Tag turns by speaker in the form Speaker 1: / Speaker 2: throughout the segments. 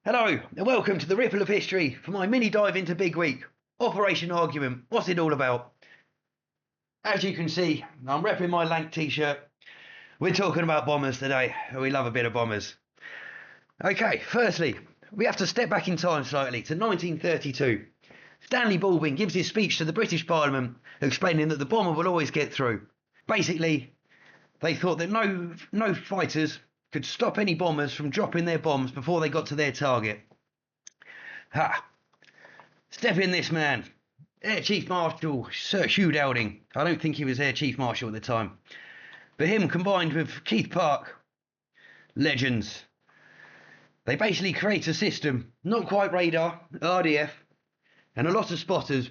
Speaker 1: Hello and welcome to the Ripple of History for my mini dive into Big Week. Operation Argument. What's it all about? As you can see, I'm repping my Lank t-shirt. We're talking about bombers today. We love a bit of bombers. Okay, firstly, we have to step back in time slightly to 1932. Stanley Baldwin gives his speech to the British Parliament explaining that the bomber will always get through. Basically, they thought that no fighters could stop any bombers from dropping their bombs before they got to their target. Ha! Step in this man, Air Chief Marshal Sir Hugh Dowding. I don't think he was Air Chief Marshal at the time. But him combined with Keith Park, legends. They basically create a system, not quite radar, RDF, and a lot of spotters,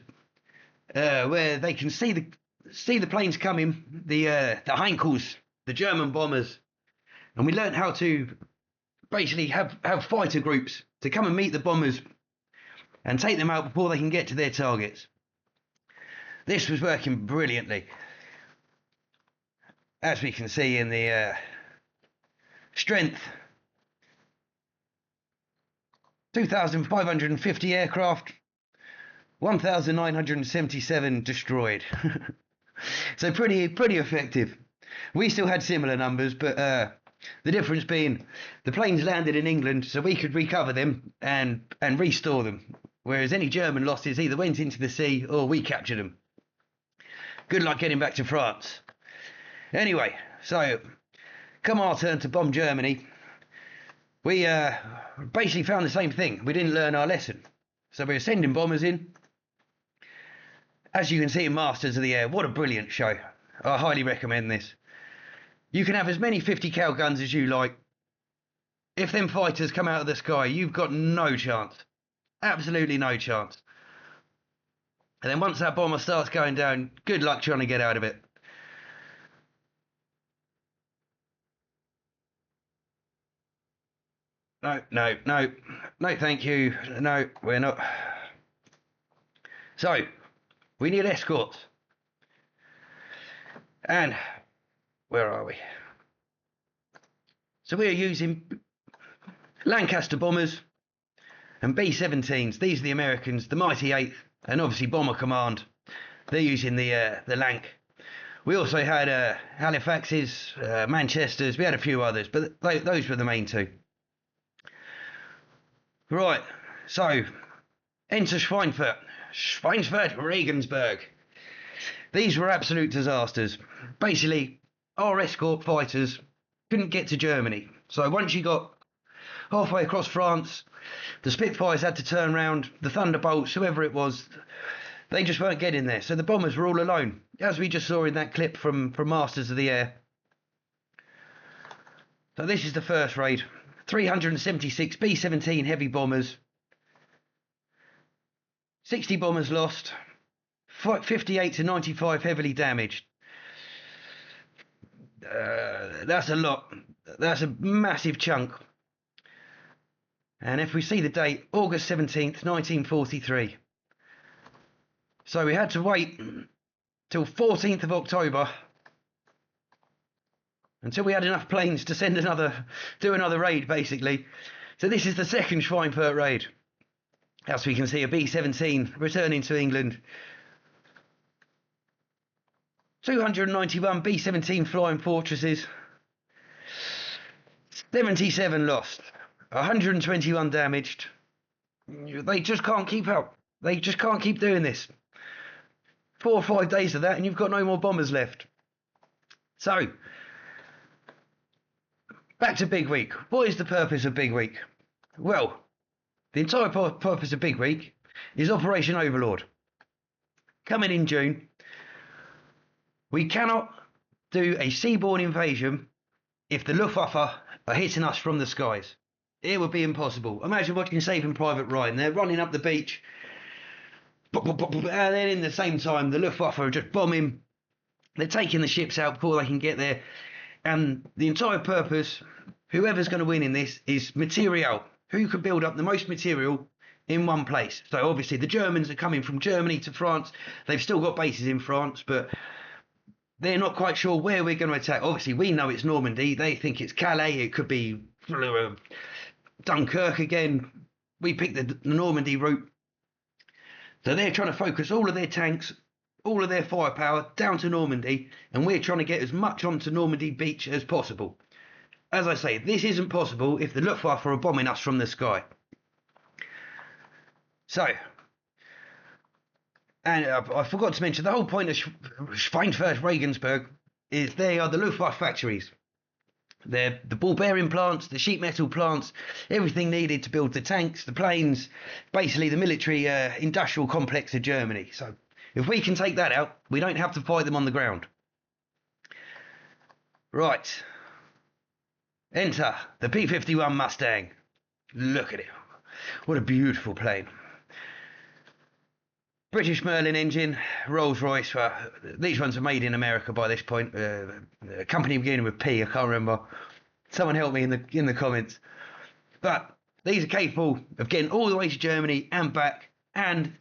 Speaker 1: where they can see the planes coming, the Heinkels, the German bombers. And we learned how to basically have fighter groups to come and meet the bombers and take them out before they can get to their targets. This was working brilliantly. As we can see in the strength, 2,550 aircraft, 1,977 destroyed. So pretty effective. We still had similar numbers, but the difference being the planes landed in England so we could recover them and restore them, whereas any German losses either went into the sea or we captured them. Good luck getting back to France. Anyway, so come our turn to bomb Germany. We basically found the same thing. We didn't learn our lesson. So we were sending bombers in. As you can see in Masters of the Air, what a brilliant show. I highly recommend this. You can have as many 50 cal guns as you like. If them fighters come out of the sky, you've got no chance. Absolutely no chance. And then once that bomber starts going down, good luck trying to get out of it. No, thank you. No, we're not. So, we need escorts. And where are we? So we are using Lancaster bombers and B-17s. These are the Americans, the Mighty 8th, and obviously Bomber Command. They're using the Lank. We also had Halifaxes, Manchesters. We had a few others, but those were the main two. Right, so enter Schweinfurt, Regensburg. These were absolute disasters. Basically, our escort fighters couldn't get to Germany. So once you got halfway across France, the Spitfires had to turn around, the Thunderbolts, whoever it was, they just weren't getting there. So the bombers were all alone, as we just saw in that clip from Masters of the Air. So this is the first raid. 376 B-17 heavy bombers. 60 bombers lost. 58 to 95 heavily damaged. That's a lot. That's a massive chunk. And if we see the date, August 17th, 1943. So we had to wait till 14th of October until we had enough planes to do another raid, basically. So this is the second Schweinfurt raid. As we can see, a B-17 returning to England. 291 B-17 flying fortresses, 77 lost, 121 damaged. They just can't keep up. They just can't keep doing this. 4 or 5 days of that and you've got no more bombers left. So, back to Big Week. What is the purpose of Big Week? Well, the entire purpose of Big Week is Operation Overlord. Coming in June. We cannot do a seaborne invasion if the Luftwaffe are hitting us from the skies. It would be impossible. Imagine watching Saving Private Ryan. They're running up the beach, and then in the same time, the Luftwaffe are just bombing. They're taking the ships out before they can get there. And the entire purpose, whoever's going to win in this, is material. Who can build up the most material in one place? So obviously the Germans are coming from Germany to France. They've still got bases in France, but they're not quite sure where we're going to attack. Obviously, we know it's Normandy. They think it's Calais. It could be Dunkirk again. We picked the Normandy route. So they're trying to focus all of their tanks, all of their firepower down to Normandy, and we're trying to get as much onto Normandy beach as possible. As I say, this isn't possible if the Luftwaffe are bombing us from the sky. So, and I forgot to mention, the whole point of Schweinfurt Regensburg is they are the Luftwaffe factories. They're the ball bearing plants, the sheet metal plants, everything needed to build the tanks, the planes, basically the military industrial complex of Germany. So if we can take that out, we don't have to fight them on the ground. Right. Enter the P-51 Mustang. Look at it. What a beautiful plane. British Merlin engine, Rolls-Royce. These ones are made in America by this point. A company beginning with P, I can't remember. Someone help me in the comments. But these are capable of getting all the way to Germany and back. And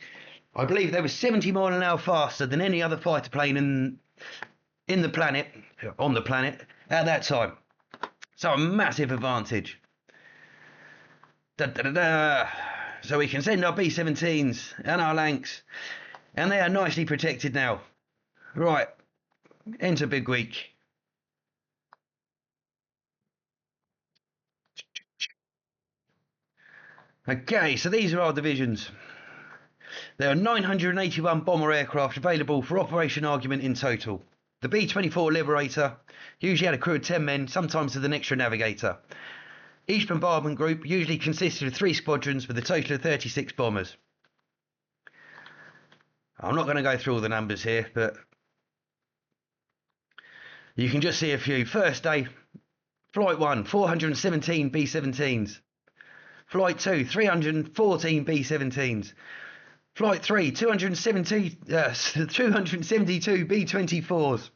Speaker 1: I believe they were 70 miles an hour faster than any other fighter plane on the planet at that time. So a massive advantage. Da, da, da, da. So we can send our B-17s and our Lanks, and they are nicely protected now. Right, enter big week. Okay, so these are our divisions. There are 981 bomber aircraft available for operation argument in total. The B-24 Liberator usually had a crew of 10 men, sometimes with an extra navigator. Each bombardment group usually consisted of 3 squadrons with a total of 36 bombers. I'm not going to go through all the numbers here, but you can just see a few. First day, Flight 1, 417 B-17s. Flight 2, 314 B-17s. Flight 3, 272 B-24s.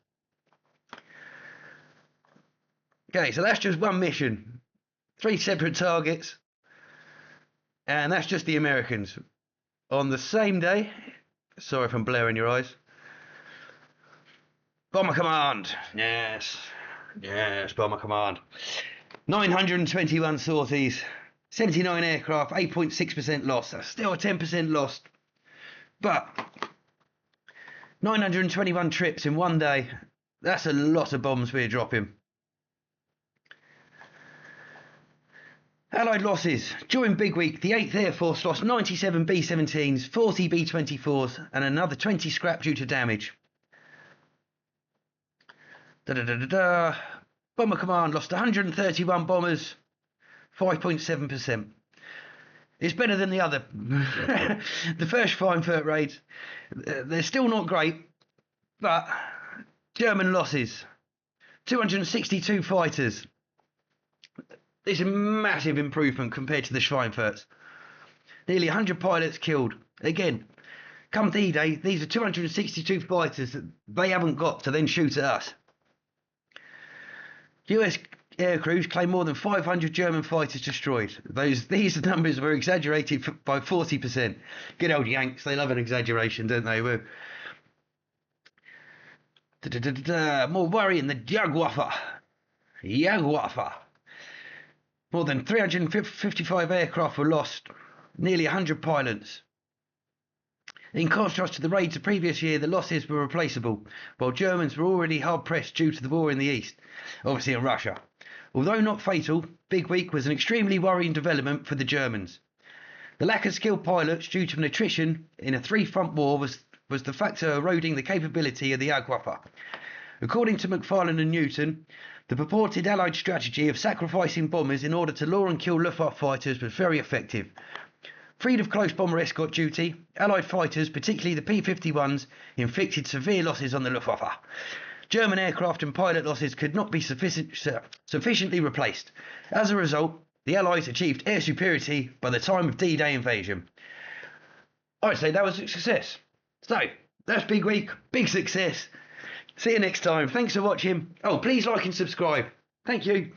Speaker 1: Okay, so that's just one mission. 3 separate targets, and that's just the Americans. On the same day, sorry if I'm blurring your eyes, Bomber Command, yes, Bomber Command, 921 sorties, 79 aircraft, 8.6% loss. That's still a 10% loss, but 921 trips in one day, that's a lot of bombs we're dropping. Allied losses. During Big Week, the 8th Air Force lost 97 B-17s, 40 B-24s, and another 20 scrap due to damage. Bomber Command lost 131 bombers, 5.7%. It's better than the other. The first Schweinfurt raids. They're still not great, but German losses. 262 fighters. It's a massive improvement compared to the Schweinfurts. Nearly 100 pilots killed. Again, come D-Day, these are 262 fighters that they haven't got to then shoot at us. US air crews claim more than 500 German fighters destroyed. These numbers were exaggerated by 40%. Good old Yanks, they love an exaggeration, don't they? More worrying, the Jagdwaffe. More than 355 aircraft were lost, nearly 100 pilots. In contrast to the raids of previous year, the losses were replaceable, while Germans were already hard pressed due to the war in the east, obviously in Russia. Although not fatal, Big Week was an extremely worrying development for the Germans. The lack of skilled pilots due to an attrition in a 3-front war was the factor eroding the capability of the Jagdwaffe. According to McFarlane and Newton, the purported Allied strategy of sacrificing bombers in order to lure and kill Luftwaffe fighters was very effective. Freed of close bomber escort duty, Allied fighters, particularly the P-51s, inflicted severe losses on the Luftwaffe. German aircraft and pilot losses could not be sufficiently replaced. As a result, the Allies achieved air superiority by the time of D-Day invasion. I'd say that was a success. So, that's Big Week, big success. See you next time. Thanks for watching. Oh, please like and subscribe. Thank you.